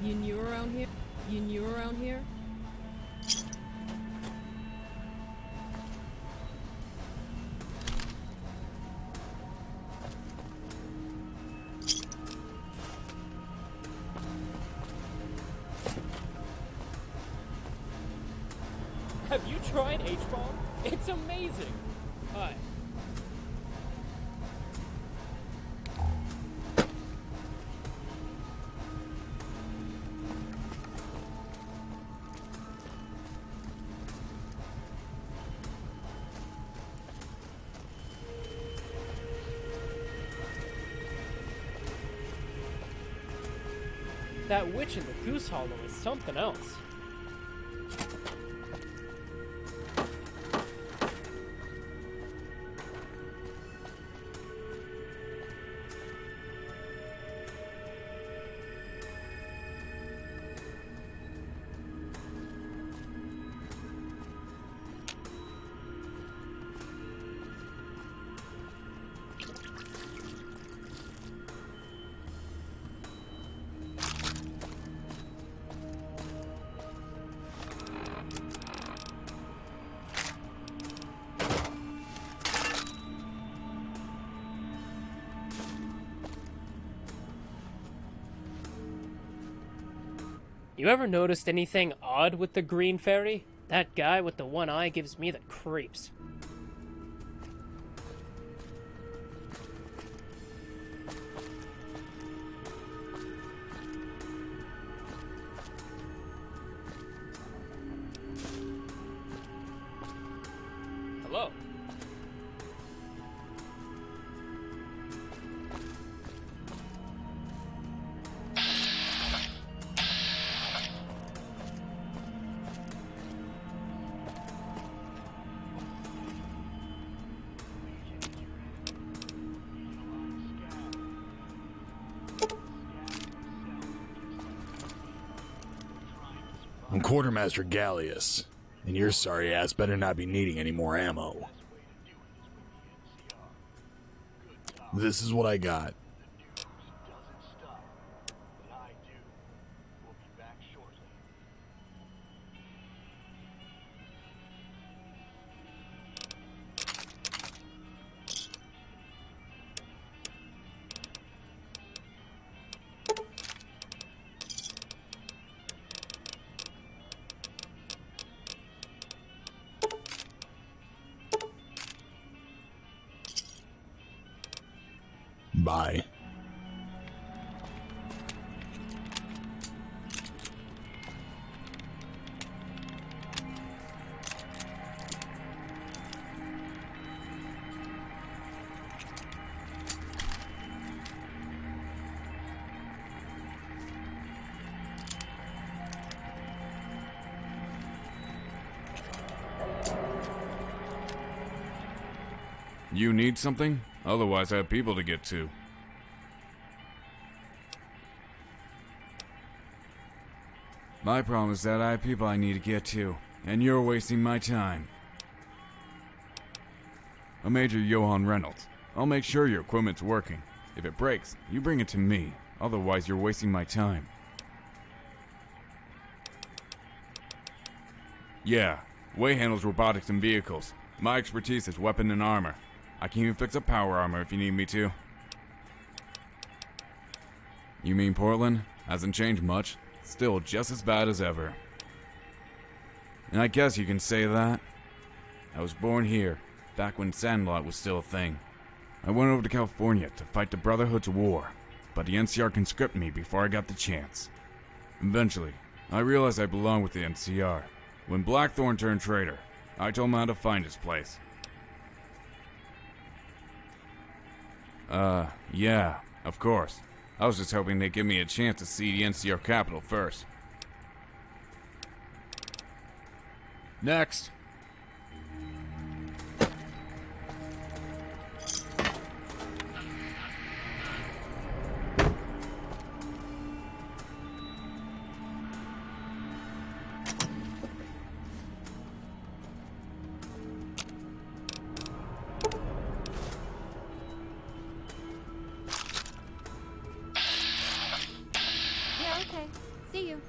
You new around here? You new around here? Have you tried H-Bomb? It's amazing! Hi. That witch in the Goose Hollow is something else. You ever noticed anything odd with the green fairy? That guy with the one eye gives me the creeps. Hello? I'm Quartermaster Gallius, and your sorry ass better not be needing any more ammo. This is what I got. Bye. You need something? Otherwise I have people to get to. My problem is that I have people I need to get to, and you're wasting my time. I'm Major Johan Reynolds. I'll make sure your equipment's working. If it breaks, you bring it to me. Otherwise you're wasting my time. Yeah, Way handles robotics and vehicles. My expertise is weapon and armor. I can even fix up power armor if you need me to. You mean Portland? Hasn't changed much. Still just as bad as ever. And I guess you can say that. I was born here, back when Sandlot was still a thing. I went over to California to fight the Brotherhood's war, but the NCR conscripted me before I got the chance. Eventually, I realized I belonged with the NCR. When Blackthorn turned traitor, I told him how to find his place. Yeah, of course. I was just hoping they'd give me a chance to see the NCR capital first. Next. See you.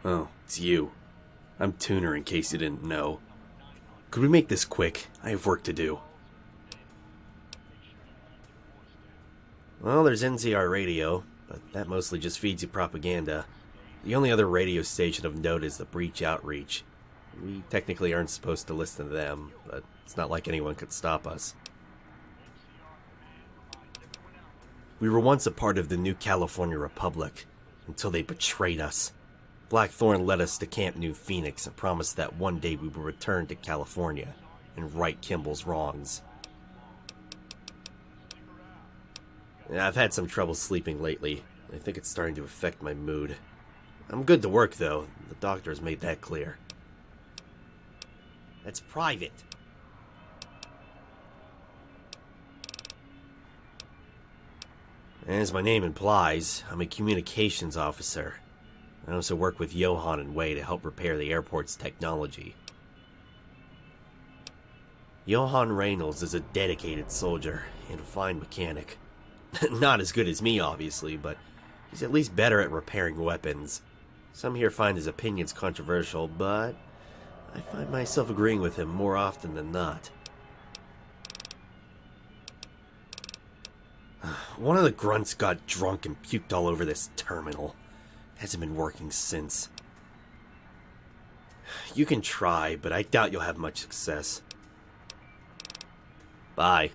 Oh, it's you. I'm Tuner, in case you didn't know. Could we make this quick? I have work to do. Well, there's NCR radio, but that mostly just feeds you propaganda. The only other radio station of note is the Breach Outreach. We technically aren't supposed to listen to them, but it's not like anyone could stop us. We were once a part of the New California Republic, until they betrayed us. Blackthorn led us to Camp New Phoenix and promised that one day we would return to California and right Kimball's wrongs. I've had some trouble sleeping lately. I think it's starting to affect my mood. I'm good to work, though. The doctor has made that clear. That's private. As my name implies, I'm a communications officer. I also work with Johan and Wei to help repair the airport's technology. Johan Reynolds is a dedicated soldier and a fine mechanic. Not as good as me, obviously, but he's at least better at repairing weapons. Some here find his opinions controversial, but I find myself agreeing with him more often than not. One of the grunts got drunk and puked all over this terminal. Hasn't been working since. You can try, but I doubt you'll have much success. Bye.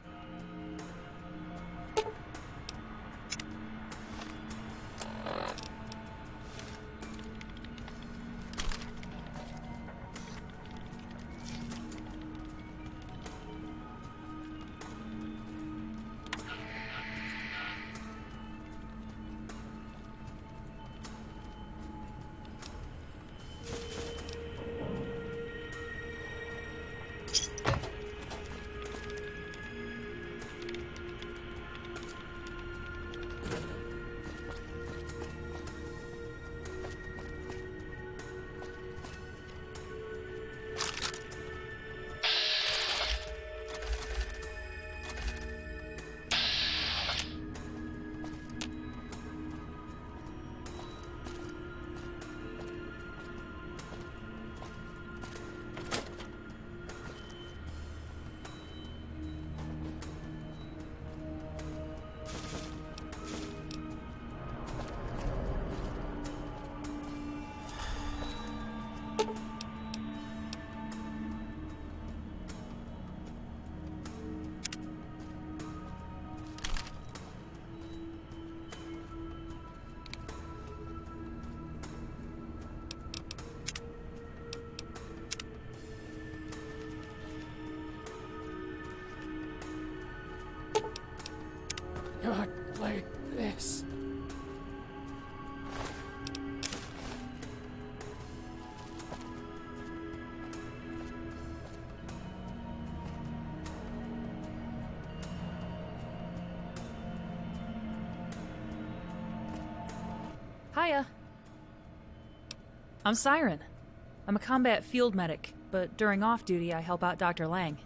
Not like this. Hiya. I'm Siren. I'm a combat field medic, but during off-duty I help out Dr. Lang.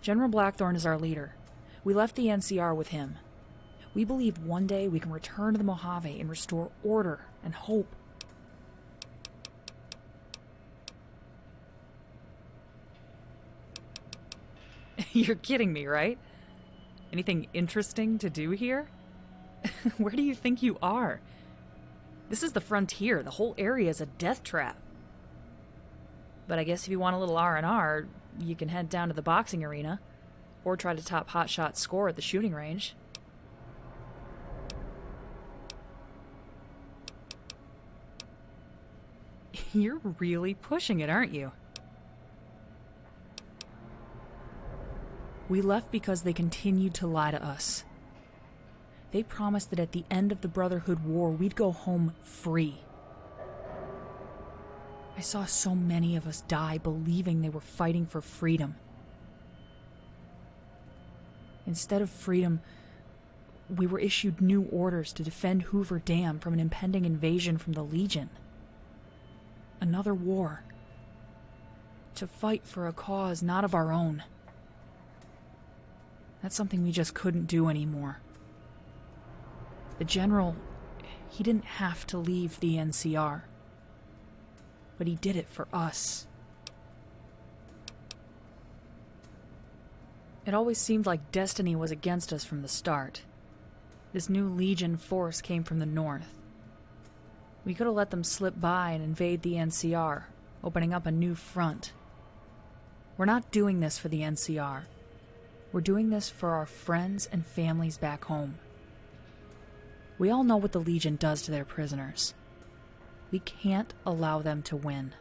General Blackthorn is our leader. We left the NCR with him. We believe one day we can return to the Mojave and restore order and hope. You're kidding me, right? Anything interesting to do here? Where do you think you are? This is the frontier. The whole area is a death trap. But I guess if you want a little R&R, you can head down to the boxing arena, or try to top Hotshot's score at the shooting range. You're really pushing it, aren't you? We left because they continued to lie to us. They promised that at the end of the Brotherhood War, we'd go home free. I saw so many of us die believing they were fighting for freedom. Instead of freedom, we were issued new orders to defend Hoover Dam from an impending invasion from the Legion. Another war. To fight for a cause not of our own. That's something we just couldn't do anymore. The general, he didn't have to leave the NCR. But he did it for us. It always seemed like destiny was against us from the start. This new Legion force came from the north. We could have let them slip by and invade the NCR, opening up a new front. We're not doing this for the NCR. We're doing this for our friends and families back home. We all know what the Legion does to their prisoners. We can't allow them to win.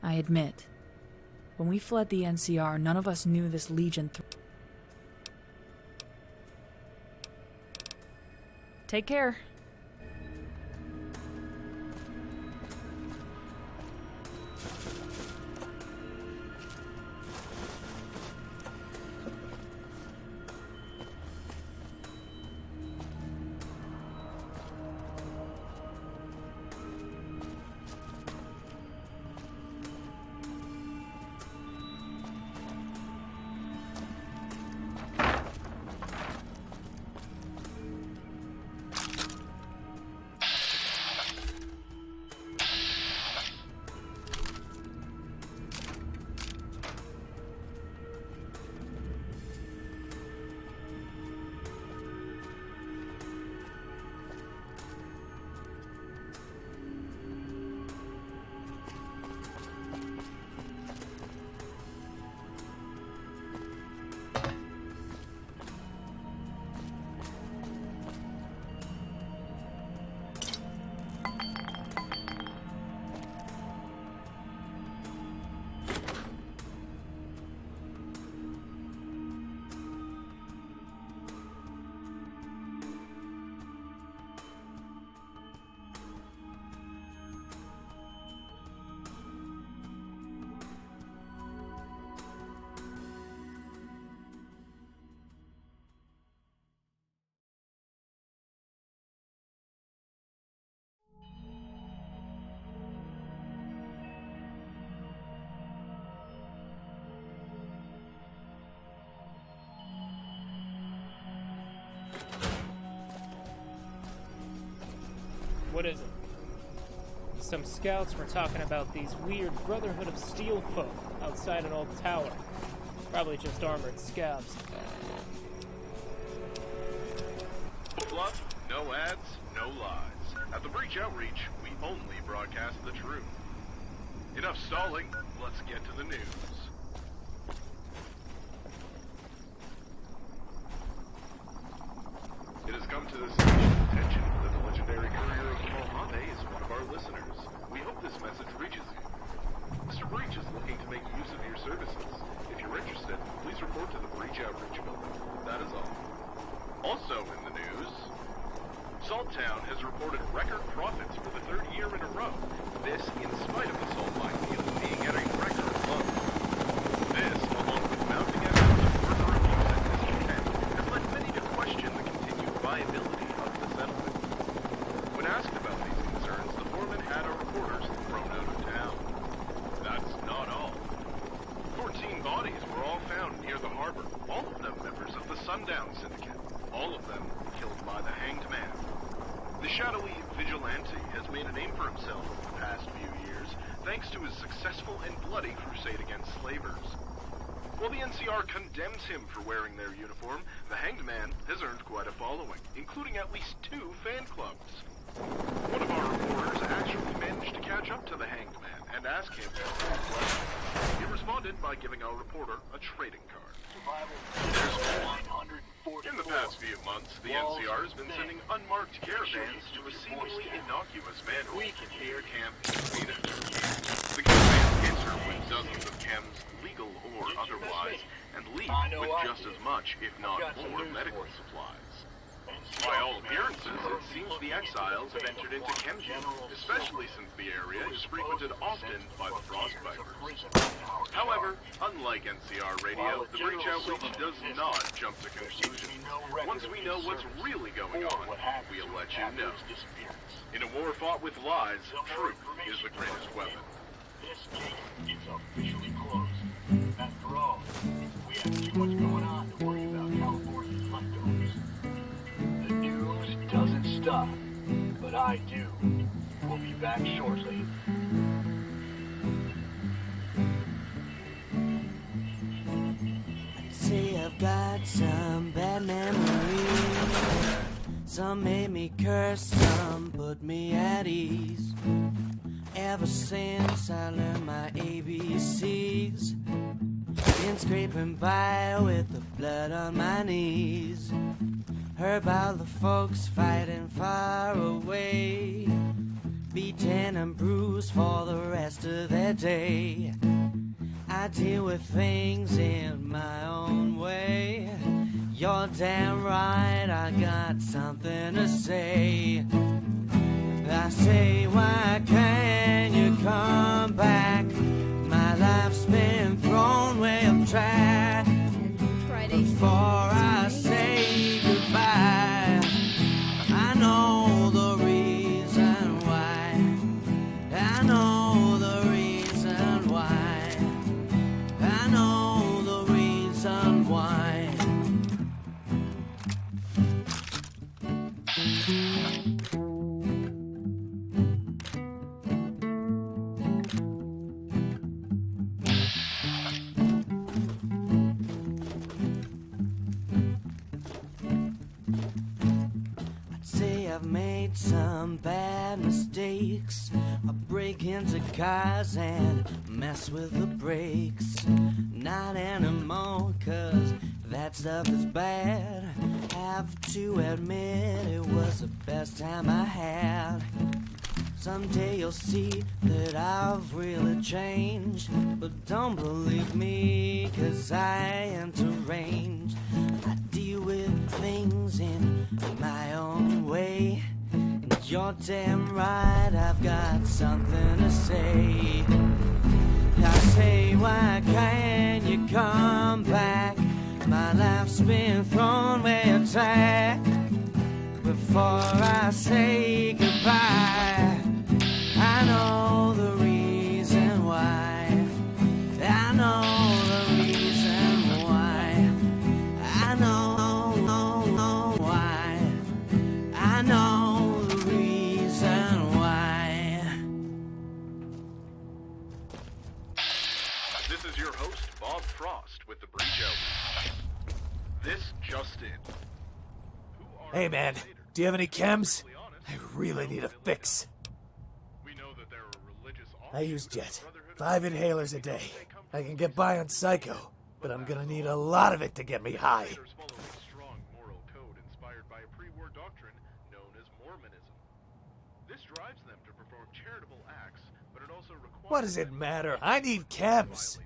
I admit, when we fled the NCR, none of us knew this Legion Take care. What is it? Some scouts were talking about these weird Brotherhood of Steel folk outside an old tower. Probably just armored scabs. Fluff, no ads, no lies. At the Breach Outreach, we only broadcast the truth. Enough stalling, let's get to the news. It has come to this station's attention that the legendary courier of Mahal is one of our listeners. We hope this message reaches you. Mr. Breach is looking to make use of your services. If you're interested, please report to the Breach Outreach building. That is all. Also in the news, Salttown has reported record profits for the third year in a row. This in spite of the salt mine field being at a record low. This, along with mounting evidence of further abuse and discontent, has led many to question the continued viability of the settlement. When asked about these concerns, the foreman had our reporters thrown out of town. That's not all. 14 bodies were all found near the harbor, all of them members of the Sundown Syndicate, all of them killed by the Hanged Man. The shadowy vigilante has made a name for himself over the past few years, thanks to his successful and bloody crusade against slavers. While the NCR condemns him for wearing their uniform, the Hanged Man has earned quite a following, including at least 2 fan clubs. One of our reporters actually managed to catch up to the Hanged Man and ask him for his blessing. He responded by giving our reporter a trading card. In the past few months, the NCR has been sending unmarked caravans to a seemingly innocuous manhole near Camp Kingston. The caravans enter with dozens of chems, legal or otherwise, and leave with just as much, if not more, medical supplies. By all appearances, it seems the exiles have entered into Kenji, especially since the area is frequented often by the frostbiters. However, unlike NCR radio, the breach outreach does not jump to conclusions. Once we know what's really going on, we'll let you know. In a war fought with lies, truth is the greatest weapon. This gate is officially closed. After all, we have too much going on to worry about California's leftovers. The news doesn't stop, but I do. We'll be back shortly. Say I've got some bad memories. Some made me curse, some put me at ease. Ever since I learned my ABCs, been scraping by with the blood on my knees. Heard about the folks fighting far away, beaten and bruised for the rest of their day. I deal with things in my own way. You're damn right, I got something to say. I say, why can't you come back? My life's been thrown way off track. Before I say goodbye, I know the reason why. I know the reason why. I know the reason why. I've made some bad mistakes. I break into cars and mess with the brakes. Not anymore, cause that stuff is bad. Have to admit it was the best time I had. Someday you'll see that I've really changed. But don't believe me, cause I am deranged. I deal with things in my own way. And you're damn right, I've got something to say. I say, why can't you come back? My life's been thrown way attack. Before I say goodbye, I know the reason why. I know the reason why. I know why. I know the reason why. This is your host, Bob Frost, with the breach outreach. This just in. Hey man, do you have any chems? I really need a fix. I use Jet. 5 inhalers a day. I can get by on Psycho, but I'm gonna need a lot of it to get me high. What does it matter? I need chems.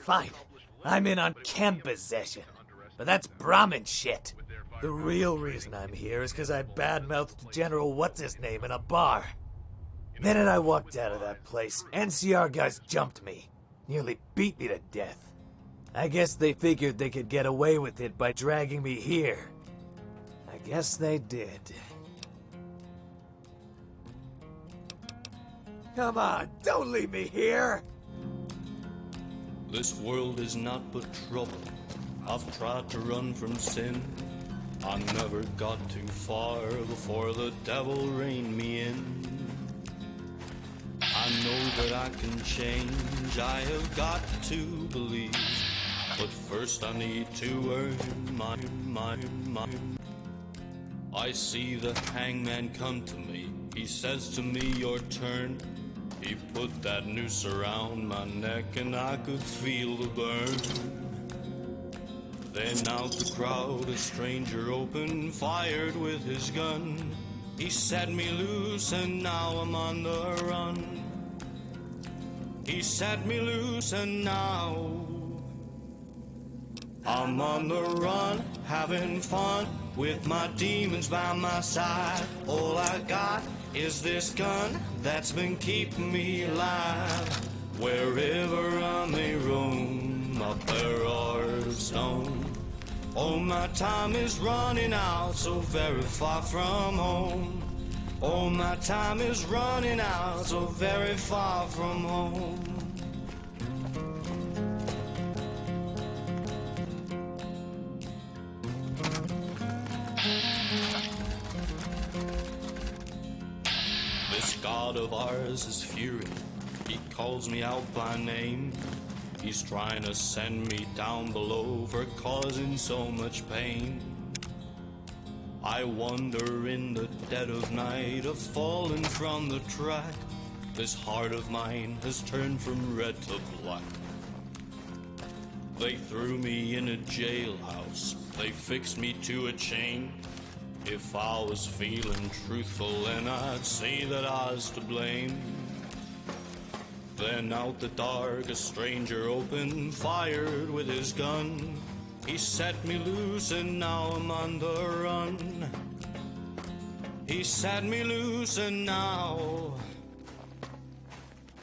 Fine. I'm in on chem possession. But that's Brahmin shit. The real reason I'm here is because I badmouthed General What's-His-Name in a bar. Minute I walked out of that place, NCR guys jumped me. Nearly beat me to death. I guess they figured they could get away with it by dragging me here. I guess they did. Come on, don't leave me here! This world is not but trouble. I've tried to run from sin. I never got too far before the devil reined me in. I know that I can change, I have got to believe. But first I need to earn my. I see the hangman come to me. He says to me, your turn. He put that noose around my neck and I could feel the burn. Then out the crowd, a stranger opened, fired with his gun. He set me loose and now I'm on the run. He set me loose and now I'm on the run, having fun with my demons by my side. All I got is this gun that's been keeping me alive. Wherever I may roam, my bare heart of stone. Oh, my time is running out, so very far from home. Oh, my time is running out, so very far from home. This god of ours is fury. He calls me out by name. He's trying to send me down below for causing so much pain. I wander in the dead of night, a fallen from the track. This heart of mine has turned from red to black. They threw me in a jailhouse, they fixed me to a chain. If I was feeling truthful, then I'd say that I was to blame. Then out the dark a stranger opened, fired with his gun. He set me loose and now I'm on the run. He set me loose and now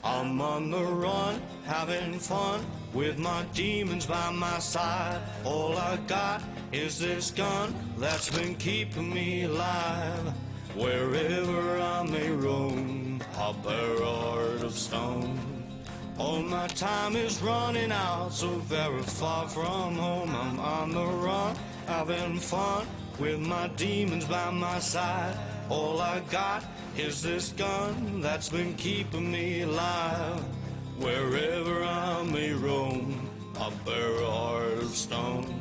I'm on the run, having fun with my demons by my side. All I got is this gun that's been keeping me alive. Wherever I may roam, I'll bear a heart of stone. All my time is running out, so very far from home. I'm on the run, having fun with my demons by my side. All I got is this gun that's been keeping me alive. Wherever I may roam, I bear a heart of stone.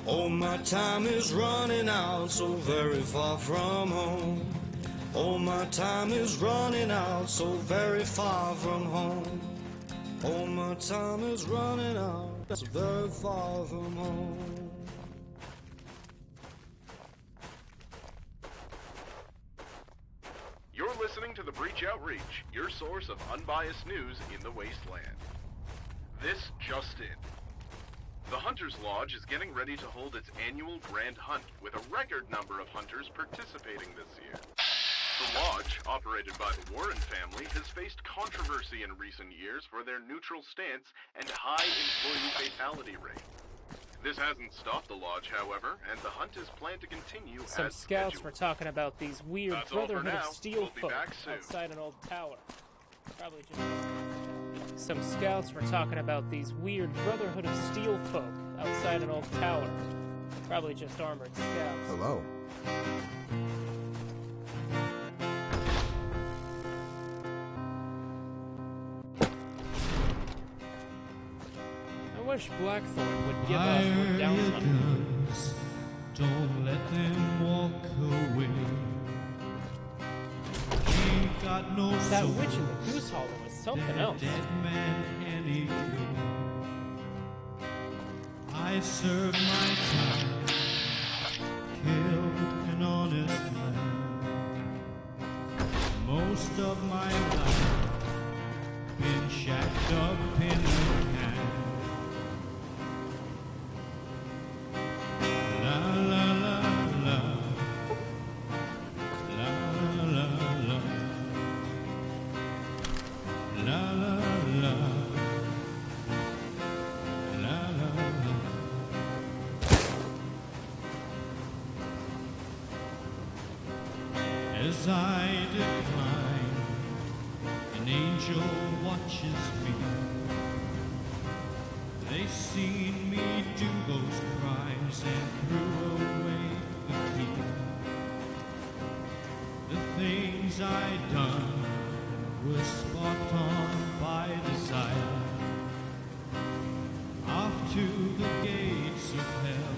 Oh, my time is running out, so very far from home. Oh, my time is running out, so very far from home. Oh, my time is running out, so very far from home. You're listening to The Breach Outreach, your source of unbiased news in the wasteland. This just in. The Hunters Lodge is getting ready to hold its annual Grand Hunt, with a record number of hunters participating this year. The lodge, operated by the Warren family, has faced controversy in recent years for their neutral stance and high employee fatality rate. This hasn't stopped the lodge, however, and the hunt is planned to continue Some as scouts scheduled. were talking about these weird That's all for Brotherhood now. of Steel We'll be folk back soon. outside an old tower. Probably just... Some scouts were talking about these weird Brotherhood of Steel folk outside an old tower. Probably just armored scouts. Hello. I wish Blackthorn would give us more downtime. Don't let them walk away. Ain't got no That soul, witch in the goose hollow was something dead, else. dead man anyway. I served my time, killed an honest man. Most of my life been shacked up in the can. La la la la, la la la, la la la, la la la. As I decline, an angel watches me. They seen me do those crimes and threw away the key. The things I done were spot on by desire. Off to the gates of hell,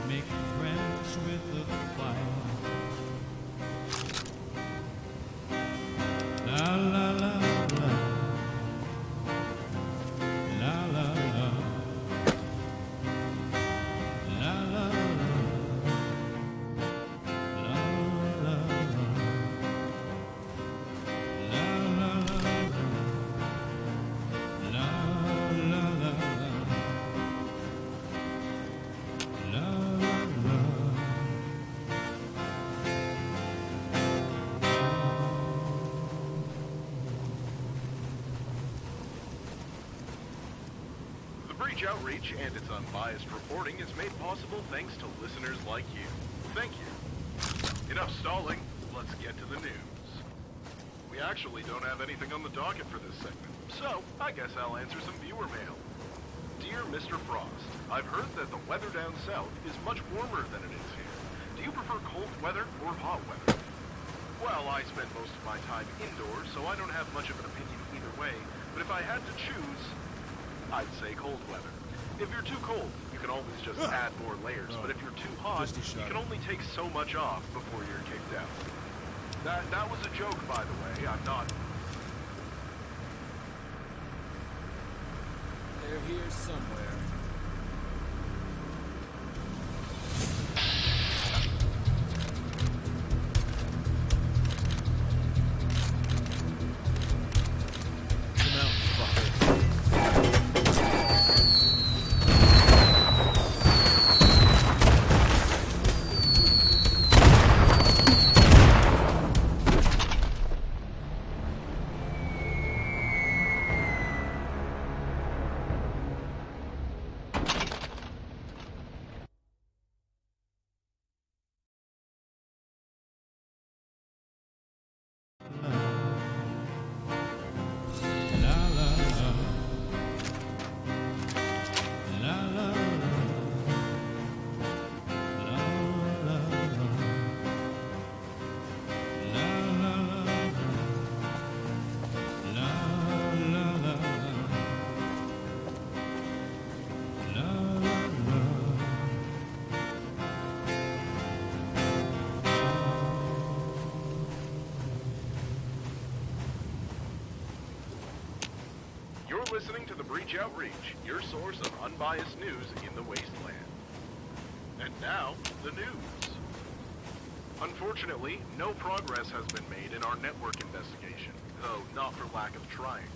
make friends with the fire. La la la la, la la la, la la la, la la la, la la la, la la la. Breach Outreach and its unbiased reporting is made possible thanks to listeners like you. Thank you. Enough stalling, let's get to the news. We actually don't have anything on the docket for this segment, so I guess I'll answer some viewer mail. Dear Mr. Frost, I've heard that the weather down south is much warmer than it is here. Do you prefer cold weather or hot weather? Well, I spend most of my time indoors, so I don't have much of an opinion either way, but if I had to choose, I'd say cold weather. If you're too cold, you can always just add more layers, but if you're too hot, you can only take so much off before you're kicked out. That was a joke, by the way. I'm not... They're here somewhere. Listening to the Breach Outreach, your source of unbiased news in the wasteland. And now, the news. Unfortunately, no progress has been made in our network investigation, though not for lack of trying.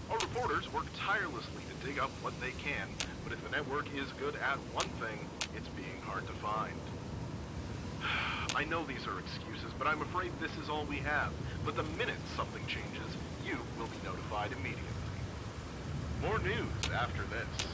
Our reporters work tirelessly to dig up what they can, but if the network is good at one thing, it's being hard to find. I know these are excuses, but I'm afraid this is all we have. But the minute something changes, you will be notified immediately. More news after this.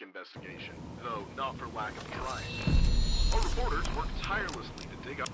Investigation, though not for lack of trying. Our reporters work tirelessly to dig up...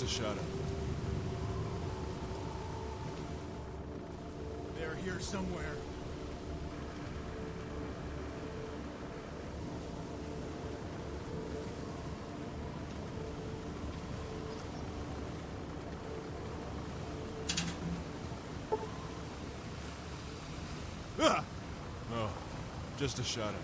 a shadow. They're here somewhere. Ah! Oh, just a shadow.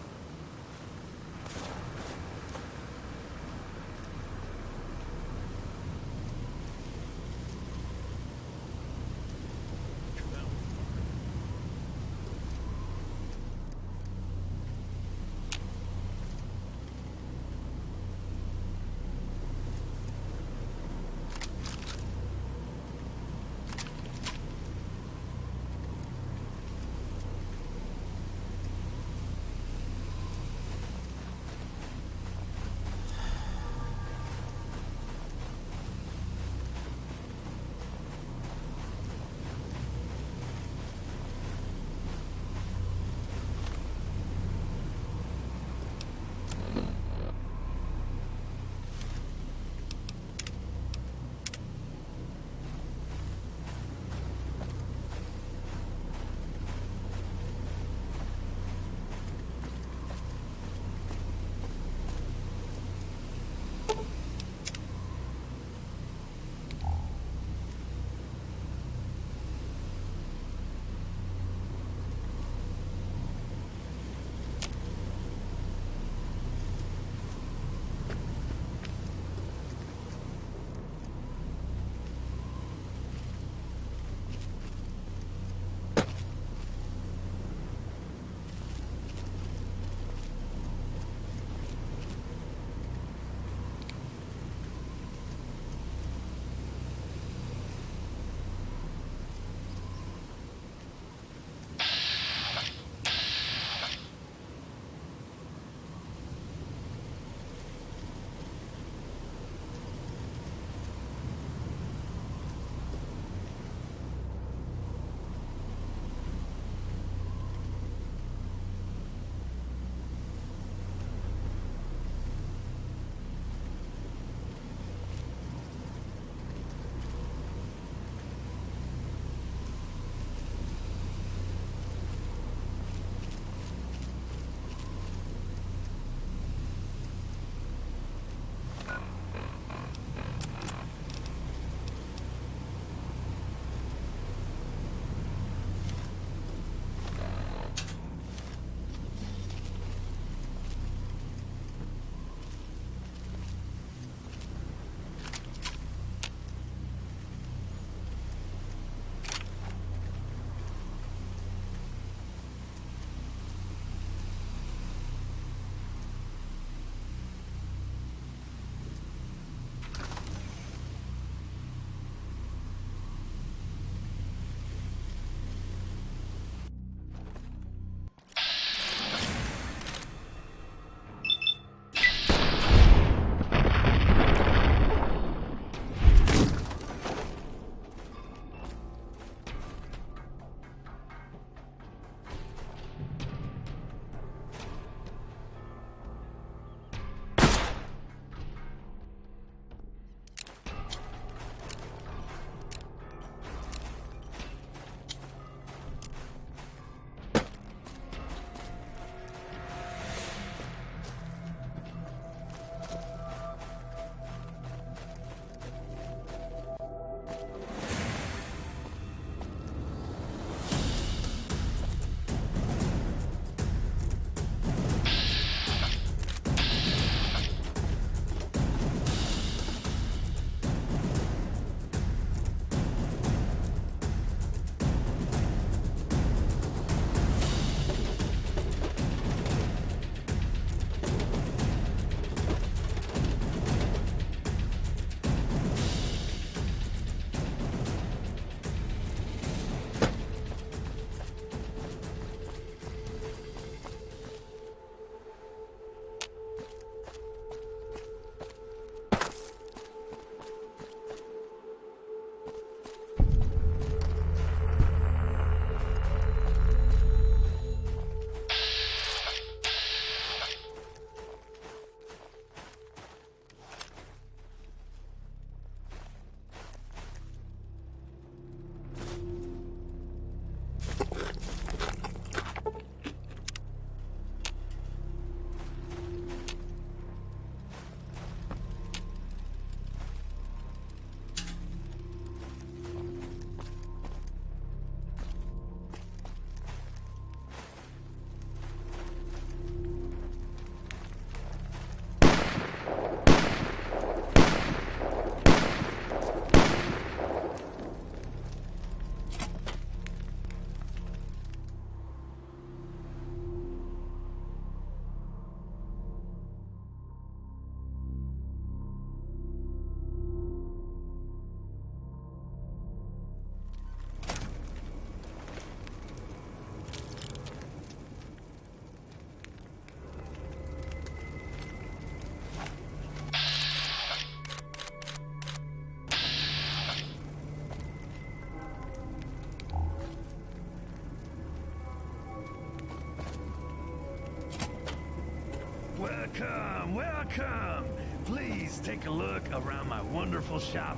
Welcome, welcome! Please take a look around my wonderful shop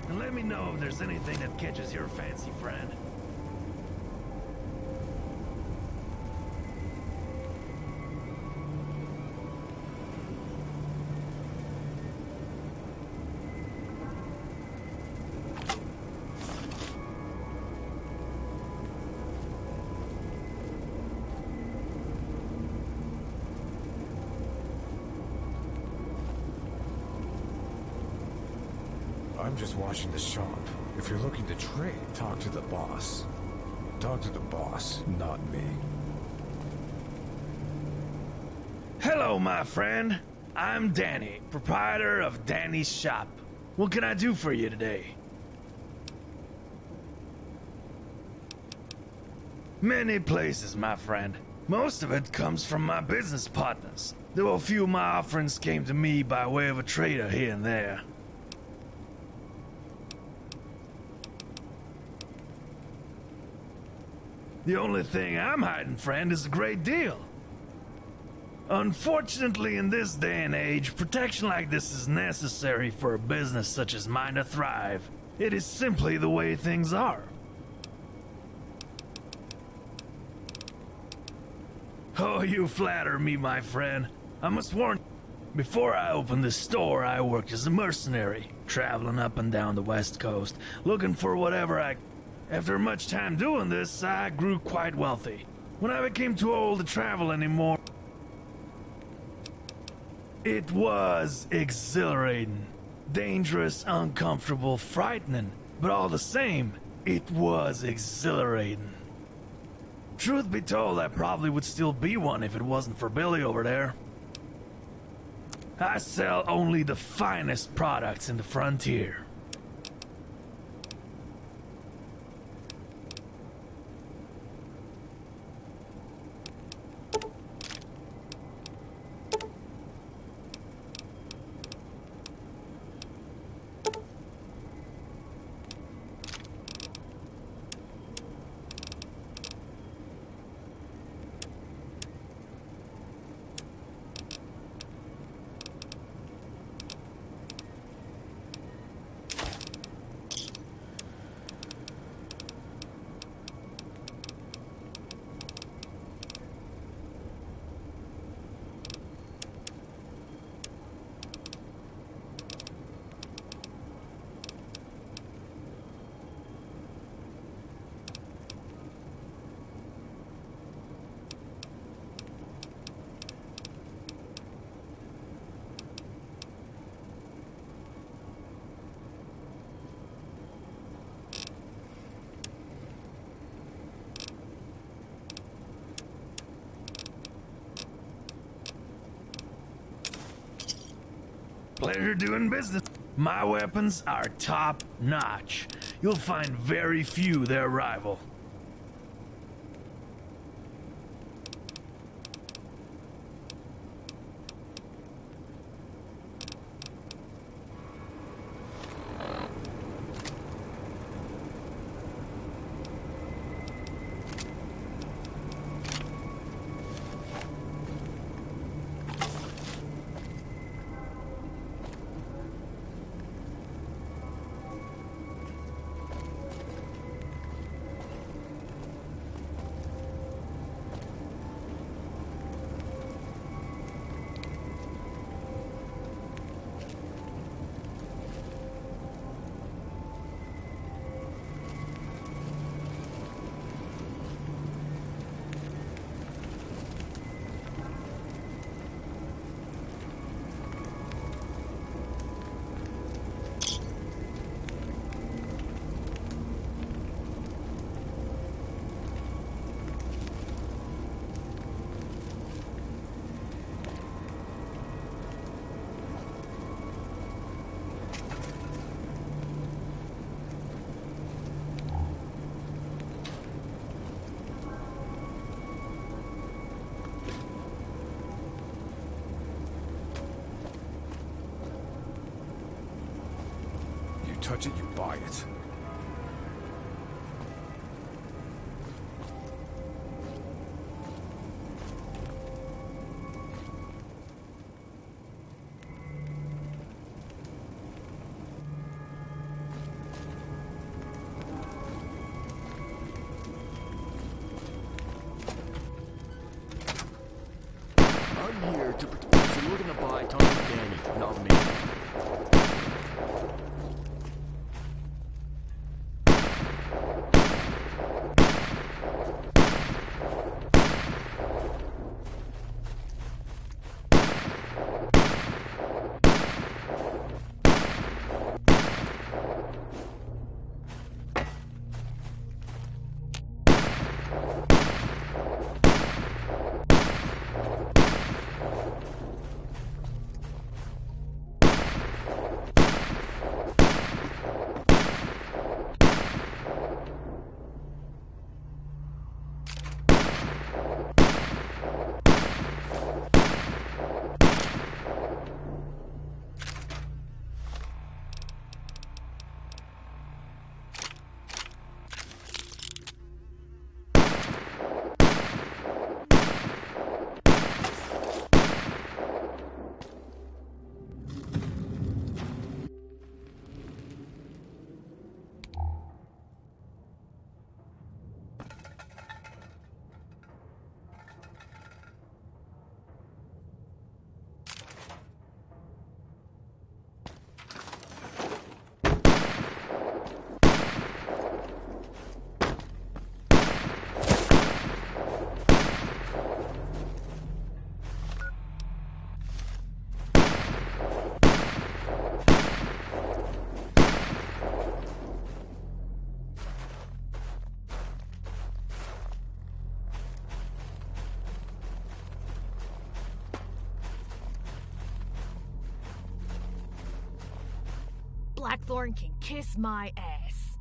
and let me know if there's anything that catches your fancy, friend. I'm just watching the shop. If you're looking to trade, talk to the boss. Talk to the boss, not me. Hello, my friend. I'm Danny, proprietor of Danny's Shop. What can I do for you today? Many places, my friend. Most of it comes from my business partners, though a few of my offerings came to me by way of a trader here and there. The only thing I'm hiding, friend, is a great deal. Unfortunately, in this day and age, protection like this is necessary for a business such as mine to thrive. It is simply the way things are. Oh, you flatter me, my friend. I must warn you, before I opened this store, I worked as a mercenary, traveling up and down the West Coast, looking for whatever I... After much time doing this, I grew quite wealthy. When I became too old to travel anymore, it was exhilarating, dangerous, uncomfortable, frightening, but all the same, it was exhilarating. Truth be told, I probably would still be one if it wasn't for Billy over there. I sell only the finest products in the frontier. Pleasure doing business. My weapons are top notch. You'll find very few their rival. Touch it, you buy it. here to protect. So we're gonna buy tons of Danny, not me. Blackthorn can kiss my ass.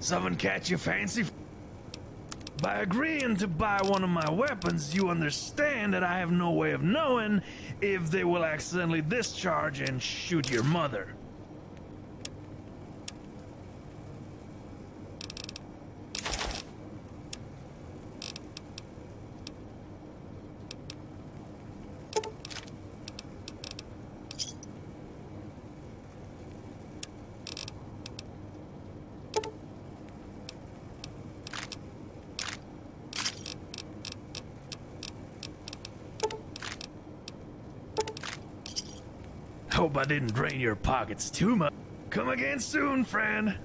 Something catch your fancy? By agreeing to buy one of my weapons, you understand that I have no way of knowing if they will accidentally discharge and shoot your mother. Hope I didn't drain your pockets too much. Come again soon, friend.